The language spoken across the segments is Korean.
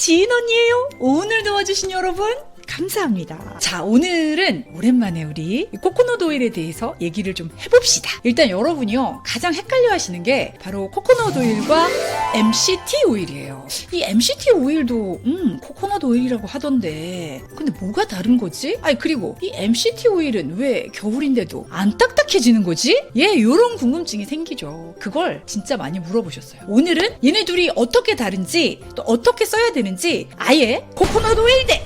지인 언니예요. 오늘 도와주신 여러분 감사합니다. 자, 오늘은 오랜만에 우리 코코넛 오일에 대해서 얘기를 좀 해봅시다. 일단 여러분이요, 가장 헷갈려 하시는 게 바로 코코넛 오일과 MCT 오일이에요. 이 MCT 오일도 코코넛 오일이라고 하던데 근데 뭐가 다른 거지? 아니, 그리고 이 MCT 오일은 왜 겨울인데도 안 딱딱해지는 거지? 예, 요런 궁금증이 생기죠. 그걸 진짜 많이 물어보셨어요. 오늘은 얘네 둘이 어떻게 다른지 또 어떻게 써야 되는지 아예 코코넛 오일 대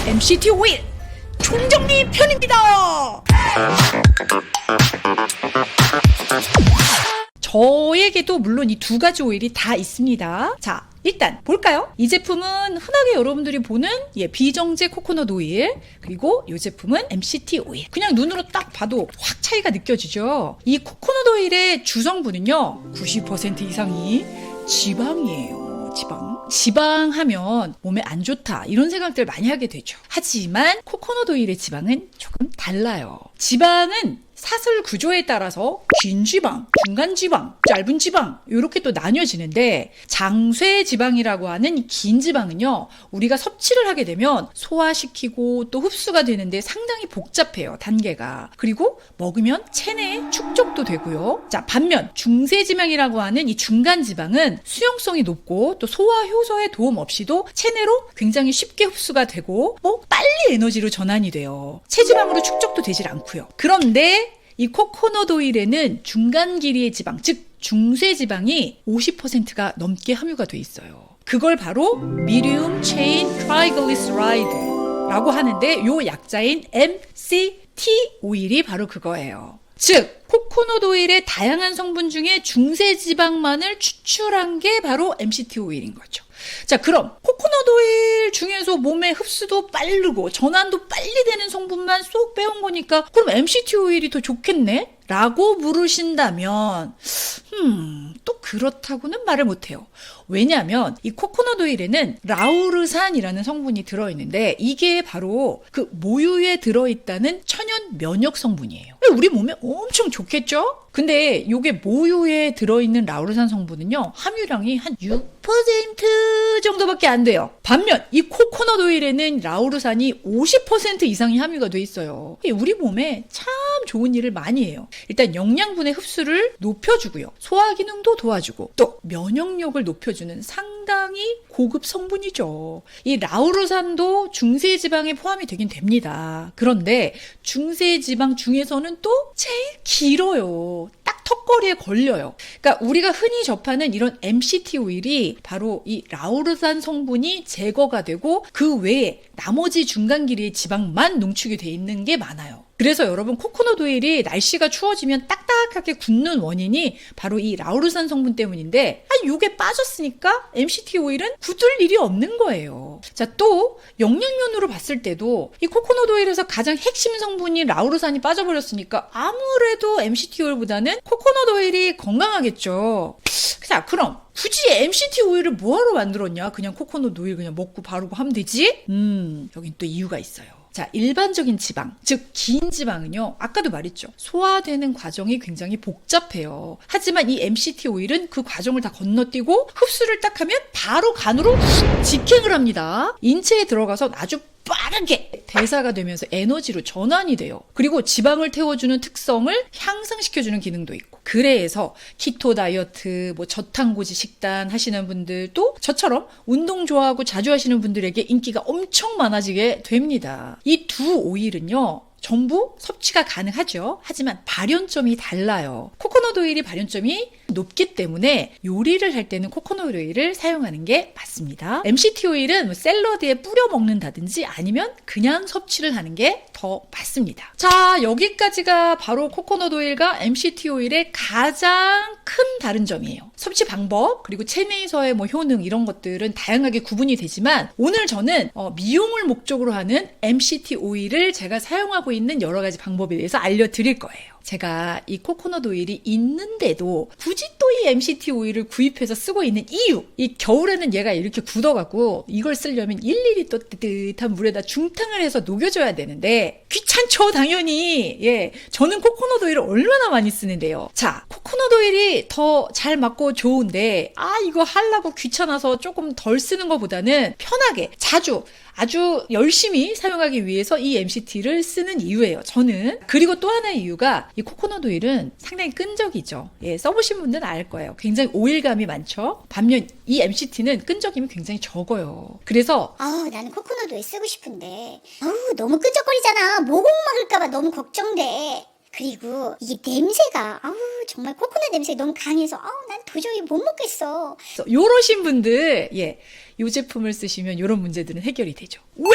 MCT 오일 총정리 편입니다. 저에게도 물론 이 두 가지 오일이 다 있습니다. 자, 일단 볼까요? 이 제품은 흔하게 여러분들이 보는 비정제 코코넛 오일, 그리고 이 제품은 MCT 오일. 그냥 눈으로 딱 봐도 확 차이가 느껴지죠. 이 코코넛 오일의 주성분은요 90% 이상이 지방이에요. 지방 하면 몸에 안 좋다 이런 생각들 많이 하게 되죠. 하지만 코코넛 오일의 지방은 조금 달라요. 지방은 사슬 구조에 따라서 긴 지방, 중간 지방, 짧은 지방 이렇게 또 나뉘어지는데, 장쇄 지방이라고 하는 이 긴 지방은요 우리가 섭취를 하게 되면 소화시키고 또 흡수가 되는데 상당히 복잡해요, 단계가. 그리고 먹으면 체내에 축적도 되고요. 자, 반면 중쇄 지방이라고 하는 이 중간 지방은 수용성이 높고 또 소화 효소의 도움 없이도 체내로 굉장히 쉽게 흡수가 되고 빨리 에너지로 전환이 돼요. 체지방으로 축적도 되질 않고요. 그런데 이 코코넛 오일에는 중간 길이의 지방, 즉 중쇄 지방이 50%가 넘게 함유가 돼 있어요. 그걸 바로 medium chain triglyceride라고 하는데, 요 약자인 MCT 오일이 바로 그거예요. 즉 코코넛 오일의 다양한 성분 중에 중쇄 지방만을 추출한 게 바로 MCT 오일인 거죠. 자, 그럼 코코넛 오일 중에서 몸에 흡수도 빠르고 전환도 빨리 되는 성분만 쏙 빼온 거니까 그럼 MCT 오일이 더 좋겠네? 라고 물으신다면 또 그렇다고는 말을 못해요. 왜냐하면 이 코코넛 오일에는 라우르산이라는 성분이 들어있는데, 이게 바로 그 모유에 들어있다는 천연 면역 성분이에요. 우리 몸에 엄청 좋겠죠? 근데 이게 모유에 들어있는 라우르산 성분은요 함유량이 한 6% 정도밖에 안 돼요. 반면 이 코코넛 오일에는 라우르산이 50% 이상이 함유가 돼 있어요. 우리 몸에 참 좋은 일을 많이 해요. 일단 영양분의 흡수를 높여주고요, 소화 기능도 도와주고 또 면역력을 높여주는 상당히 고급 성분이죠. 이 라우르산도 중쇄 지방에 포함이 되긴 됩니다. 그런데 중쇄 지방 중에서는 또 제일 길어요. 딱 턱걸이에 걸려요. 그러니까 우리가 흔히 접하는 이런 MCT 오일이 바로 이 라우르산 성분이 제거가 되고 그 외에 나머지 중간 길이의 지방만 농축이 돼 있는 게 많아요. 그래서 여러분, 코코넛 오일이 날씨가 추워지면 딱딱하게 굳는 원인이 바로 이 라우르산 성분 때문인데, 요게 빠졌으니까 MCT 오일은 굳을 일이 없는 거예요. 자, 또 영양면으로 봤을 때도 이 코코넛 오일에서 가장 핵심 성분인 라우르산이 빠져버렸으니까 아무래도 MCT 오일보다는 코코넛 오일이 건강하겠죠. 자, 그럼 굳이 MCT 오일을 뭐하러 만들었냐? 그냥 코코넛 오일 그냥 먹고 바르고 하면 되지? 여긴 또 이유가 있어요. 자, 일반적인 지방, 즉 긴 지방은요 아까도 말했죠, 소화되는 과정이 굉장히 복잡해요. 하지만 이 MCT 오일은 그 과정을 다 건너뛰고 흡수를 딱 하면 바로 간으로 직행을 합니다. 인체에 들어가서 아주 빠르게 대사가 되면서 에너지로 전환이 돼요. 그리고 지방을 태워주는 특성을 향상시켜주는 기능도 있고, 그래서 키토 다이어트, 저탄고지 식단 하시는 분들, 또 저처럼 운동 좋아하고 자주 하시는 분들에게 인기가 엄청 많아지게 됩니다. 이 두 오일은요 전부 섭취가 가능하죠. 하지만 발연점이 달라요. 코코넛 오일이 발연점이 높기 때문에 요리를 할 때는 코코넛 오일을 사용하는 게 맞습니다. MCT 오일은 샐러드에 뿌려 먹는다든지 아니면 그냥 섭취를 하는 게 더 맞습니다. 자, 여기까지가 바로 코코넛 오일과 MCT 오일의 가장 큰 다른 점이에요. 섭취 방법, 그리고 체내에서의 효능, 이런 것들은 다양하게 구분이 되지만, 오늘 저는 미용을 목적으로 하는 MCT 오일을 제가 사용하고 사용하고 있는 여러 가지 방법에 대해서 알려드릴 거예요. 제가 이 코코넛 오일이 있는데도 굳이 또 이 MCT 오일을 구입해서 쓰고 있는 이유, 이 겨울에는 얘가 이렇게 굳어갖고 이걸 쓰려면 일일이 또 뜨뜻한 물에다 중탕을 해서 녹여줘야 되는데 귀찮죠, 당연히. 예, 저는 코코넛 오일을 얼마나 많이 쓰는데요. 자, 코코넛 오일이 더 잘 맞고 좋은데 이거 하려고 귀찮아서 조금 덜 쓰는 것보다는 편하게 자주 아주 열심히 사용하기 위해서 이 MCT를 쓰는 이유예요, 저는. 그리고 또 하나의 이유가 이 코코넛 오일은 상당히 끈적이죠. 예, 써보신 분들은 알 거예요. 굉장히 오일감이 많죠. 반면 이 MCT는 끈적임이 굉장히 적어요. 그래서 나는 코코넛 오일 쓰고 싶은데 너무 끈적거리잖아. 모공 막을까봐 너무 걱정돼. 그리고 이게 냄새가 정말 코코넛 냄새가 너무 강해서 난 도저히 못 먹겠어. 요러신 분들, 예, 이 제품을 쓰시면 이런 문제들은 해결이 되죠. 왜?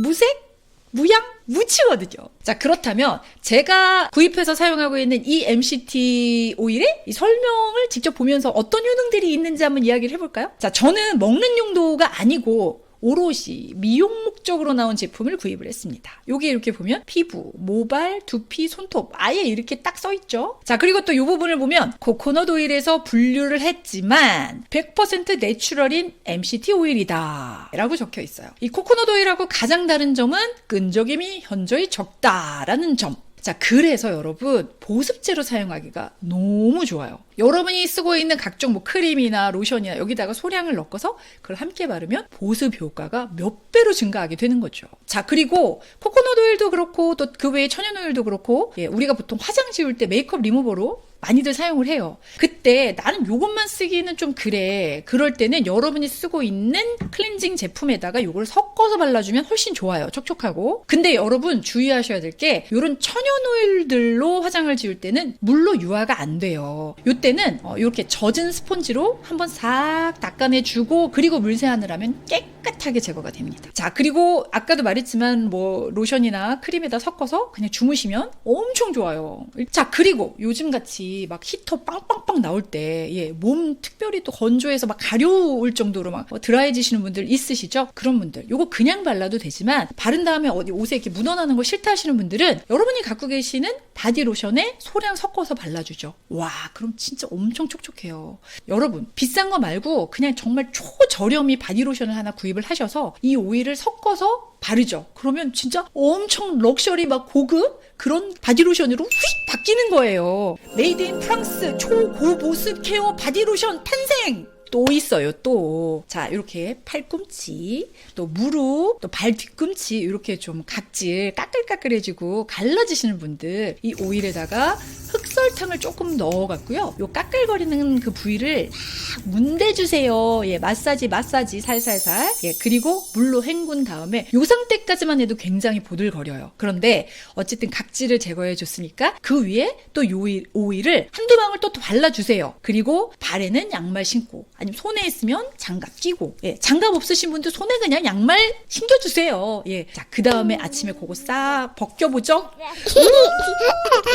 무색? 무향? 무치거든요. 자, 그렇다면 제가 구입해서 사용하고 있는 이 MCT 오일의 이 설명을 직접 보면서 어떤 효능들이 있는지 한번 이야기를 해볼까요? 자, 저는 먹는 용도가 아니고 오롯이 미용 목적으로 나온 제품을 구입을 했습니다. 여기 이렇게 보면 피부, 모발, 두피, 손톱 아예 이렇게 딱 써있죠. 자, 그리고 또 이 부분을 보면 코코넛 오일에서 분류를 했지만 100% 내추럴인 MCT 오일이다 라고 적혀 있어요. 이 코코넛 오일하고 가장 다른 점은 끈적임이 현저히 적다라는 점. 자, 그래서 여러분 보습제로 사용하기가 너무 좋아요. 여러분이 쓰고 있는 각종 뭐 크림이나 로션이나 여기다가 소량을 넣어서 그걸 함께 바르면 보습 효과가 몇 배로 증가하게 되는 거죠. 자, 그리고 코코넛 오일도 그렇고 또 그 외에 천연 오일도 그렇고, 예, 우리가 보통 화장 지울 때 메이크업 리무버로 많이들 사용을 해요. 그때 나는 요것만 쓰기는 좀 그래. 그럴 때는 여러분이 쓰고 있는 클렌징 제품에다가 요걸 섞어서 발라주면 훨씬 좋아요. 촉촉하고. 근데 여러분 주의하셔야 될 게 요런 천연 오일들로 화장을 지울 때는 물로 유화가 안 돼요. 요때는 이렇게 젖은 스폰지로 한번 싹 닦아내주고 그리고 물세안을 하면 깨끗하게 제거가 됩니다. 자, 그리고 아까도 말했지만 뭐 로션이나 크림에다 섞어서 그냥 주무시면 엄청 좋아요. 자, 그리고 요즘같이 막 히터 빵빵빵 나올 때, 예, 몸 특별히 또 건조해서 막 가려울 정도로 막 드라이해지시는 분들 있으시죠? 그런 분들 요거 그냥 발라도 되지만 바른 다음에 어디 옷에 이렇게 묻어나는 거 싫다 하시는 분들은 여러분이 갖고 계시는 바디로션에 소량 섞어서 발라주죠. 와, 그럼 진짜 엄청 촉촉해요. 여러분 비싼 거 말고 그냥 정말 초저렴이 바디로션을 하나 구입을 하셔서 이 오일을 섞어서 바르죠. 그러면 진짜 엄청 럭셔리 막 고급 그런 바디로션으로 휙 바뀌는 거예요. 메이드 인 프랑스 초고보습 케어 바디로션 탄생! 또 있어요, 또. 자, 이렇게 팔꿈치, 또 무릎, 또 발 뒤꿈치, 이렇게 좀 각질 까끌까끌해지고 갈라지시는 분들, 이 오일에다가 흑설탕을 조금 넣어갖고요. 요 까끌거리는 그 부위를 딱 문대주세요. 예, 마사지, 살살살. 예, 그리고 물로 헹군 다음에 요 상태까지만 해도 굉장히 보들거려요. 그런데 어쨌든 각질을 제거해줬으니까 그 위에 또 요 오일을 한두 방울 또 발라주세요. 그리고 발에는 양말 신고, 아니면 손에 있으면 장갑 끼고, 예, 장갑 없으신 분들 손에 그냥 양말 신겨주세요. 예, 자, 그 다음에 아침에 그거 싹 벗겨보죠.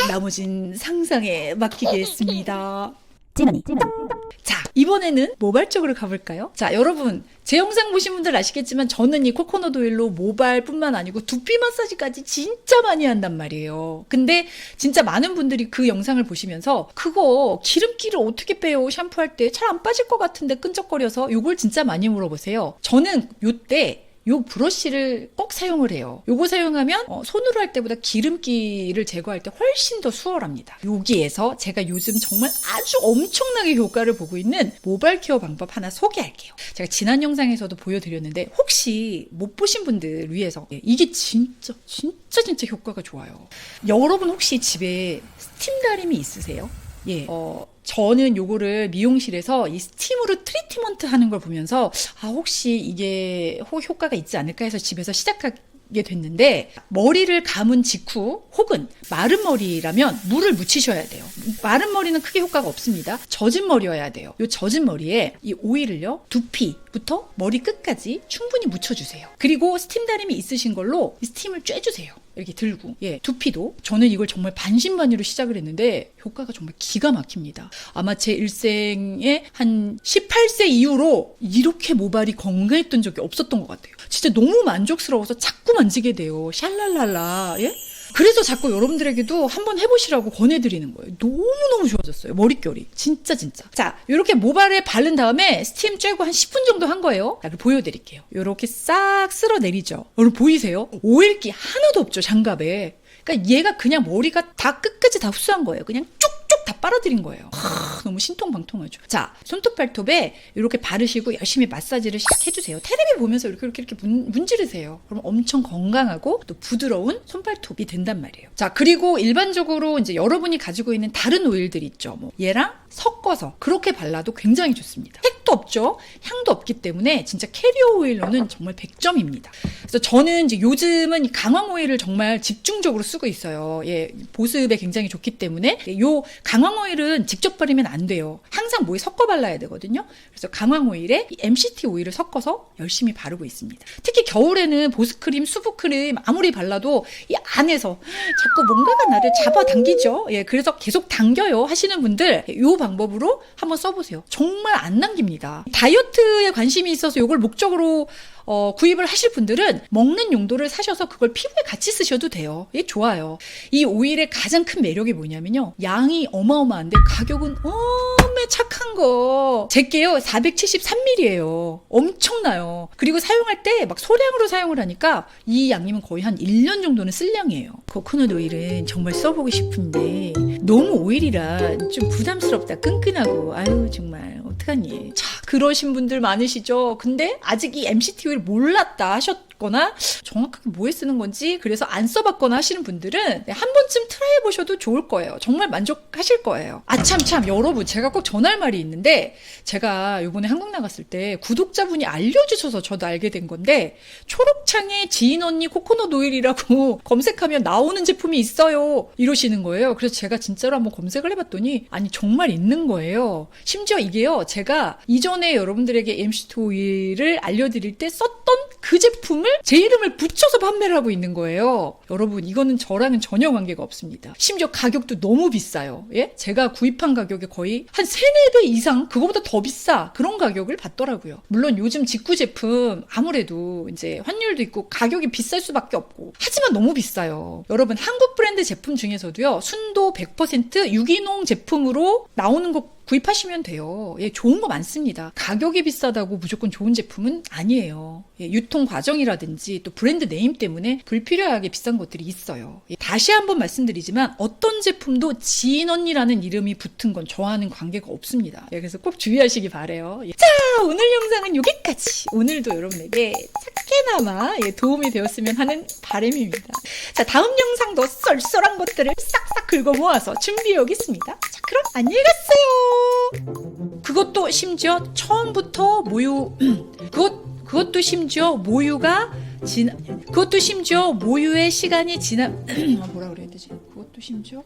나머진 상상에 맡기겠습니다. 자, 이번에는 모발 쪽으로 가볼까요? 자, 여러분 제 영상 보신 분들 아시겠지만 저는 이 코코넛 오일로 모발뿐만 아니고 두피 마사지까지 진짜 많이 한단 말이에요. 근데 진짜 많은 분들이 그 영상을 보시면서 그거 기름기를 어떻게 빼요? 샴푸할 때 잘 안 빠질 것 같은데 끈적거려서, 요걸 진짜 많이 물어보세요. 저는 요때 요 브러쉬를 꼭 사용을 해요. 요거 사용하면 손으로 할 때보다 기름기를 제거할 때 훨씬 더 수월합니다. 여기에서 제가 요즘 정말 아주 엄청나게 효과를 보고 있는 모발 케어 방법 하나 소개할게요. 제가 지난 영상에서도 보여드렸는데 혹시 못 보신 분들 위해서, 이게 진짜 효과가 좋아요. 여러분 혹시 집에 스팀 다림이 있으세요? 예, 저는 요거를 미용실에서 이 스팀으로 트리트먼트 하는 걸 보면서 혹시 이게 효과가 있지 않을까 해서 집에서 시작하게 됐는데, 머리를 감은 직후 혹은 마른 머리라면 물을 묻히셔야 돼요. 마른 머리는 크게 효과가 없습니다. 젖은 머리여야 돼요. 요 젖은 머리에 이 오일을요, 두피부터 머리 끝까지 충분히 묻혀주세요. 그리고 스팀 다림이 있으신 걸로 이 스팀을 쬐주세요. 이렇게 들고, 예, 두피도 저는 이걸 정말 반신반의로 시작을 했는데 효과가 정말 기가 막힙니다. 아마 제 일생에 한 18세 이후로 이렇게 모발이 건강했던 적이 없었던 것 같아요. 진짜 너무 만족스러워서 자꾸 만지게 돼요. 샬랄랄라, 예? 그래서 자꾸 여러분들에게도 한번 해보시라고 권해드리는 거예요. 너무너무 좋아졌어요. 머릿결이. 진짜. 자, 이렇게 모발에 바른 다음에 스팀 쬐고 한 10분 정도 한 거예요. 자, 보여드릴게요. 이렇게 싹 쓸어내리죠. 여러분 보이세요? 오일기 하나도 없죠, 장갑에. 그러니까 얘가 그냥 머리가 다 끝까지 다 흡수한 거예요. 그냥 쭉쭉 다 빨아들인 거예요. 너무 신통방통하죠. 자, 손톱 발톱에 이렇게 바르시고 열심히 마사지를 샥 해주세요. 테레비 보면서 이렇게 문지르세요. 그럼 엄청 건강하고 또 부드러운 손발톱이 된단 말이에요. 자, 그리고 일반적으로 이제 여러분이 가지고 있는 다른 오일들이 있죠. 뭐 얘랑 섞어서 그렇게 발라도 굉장히 좋습니다. 색도 없죠. 향도 없기 때문에 진짜 캐리어 오일로는 정말 100점입니다. 그래서 저는 이제 요즘은 강황 오일을 정말 집중적으로 쓰고 있어요. 예, 보습에 굉장히 좋기 때문에 요 강황 오일은 직접 바르면 안 돼요. 항상 뭐에 섞어 발라야 되거든요. 그래서 강황 오일에 이 MCT 오일을 섞어서 열심히 바르고 있습니다. 특히 겨울에는 보습크림, 수분크림 아무리 발라도 이 안에서 자꾸 뭔가가 나를 잡아당기죠. 예, 그래서 계속 당겨요 하시는 분들 요 방법으로 한번 써보세요. 정말 안 남깁니다. 다이어트에 관심이 있어서 이걸 목적으로 구입을 하실 분들은 먹는 용도를 사셔서 그걸 피부에 같이 쓰셔도 돼요. 예, 좋아요. 이 오일의 가장 큰 매력이 뭐냐면요. 양이 어마어마한데 가격은 엄청 착한 거. 제게요 473ml예요. 엄청나요. 그리고 사용할 때 막 소량으로 사용을 하니까 이 양이면 거의 한 1년 정도는 쓸 양이에요. 코코넛 오일은 정말 써보고 싶은데 너무 오일이라 좀 부담스럽다. 끈끈하고 아유 정말 어떡하니. 자, 그러신 분들 많으시죠. 근데 아직 이 MCT 오일 몰랐다 하셨거나 정확하게 뭐에 쓰는 건지 그래서 안 써봤거나 하시는 분들은 한 번쯤 트라이 해보셔도 좋을 거예요. 정말 만족하실 거예요. 아 참 여러분, 제가 꼭 전할 말이 있는데 제가 이번에 한국 나갔을 때 구독자분이 알려주셔서 저도 알게 된 건데 초록창에 지인 언니 코코넛 오일이라고 검색하면 나오는 제품이 있어요 이러시는 거예요. 그래서 제가 진짜로 한번 검색을 해봤더니 아니 정말 있는 거예요. 심지어 이게요, 제가 이전에 여러분들에게 MCT 오일을 알려드릴 때 썼던 그 제품을 제 이름을 붙여서 판매를 하고 있는 거예요. 여러분, 이거는 저랑은 전혀 관계가 없습니다. 심지어 가격도 너무 비싸요. 예? 제가 구입한 가격에 거의 한 3, 4배 이상, 그거보다 더 비싸, 그런 가격을 받더라고요. 물론 요즘 직구 제품 아무래도 이제 환율도 있고 가격이 비쌀 수밖에 없고, 하지만 너무 비싸요. 여러분, 한국 브랜드 제품 중에서도요, 순도 100% 유기농 제품으로 나오는 거 구입하시면 돼요. 예, 좋은 거 많습니다. 가격이 비싸다고 무조건 좋은 제품은 아니에요. 예, 유통 과정이라든지 또 브랜드 네임 때문에 불필요하게 비싼 것들이 있어요. 예, 다시 한번 말씀드리지만 어떤 제품도 지인 언니라는 이름이 붙은 건 저와는 관계가 없습니다. 예, 그래서 꼭 주의하시기 바래요. 예. 자, 오늘 영상은 여기까지. 오늘도 여러분에게 작게나마 도움이 되었으면 하는 바람입니다. 자, 다음 영상도 썰썰한 것들을 싹싹 긁어 모아서 준비해 오겠습니다. 자, 그럼 안녕히 가세요. 그것도 심지어 처음부터 그것도 심지어 모유의 시간이 지나 뭐라 그래야 되지? 그것도 심지어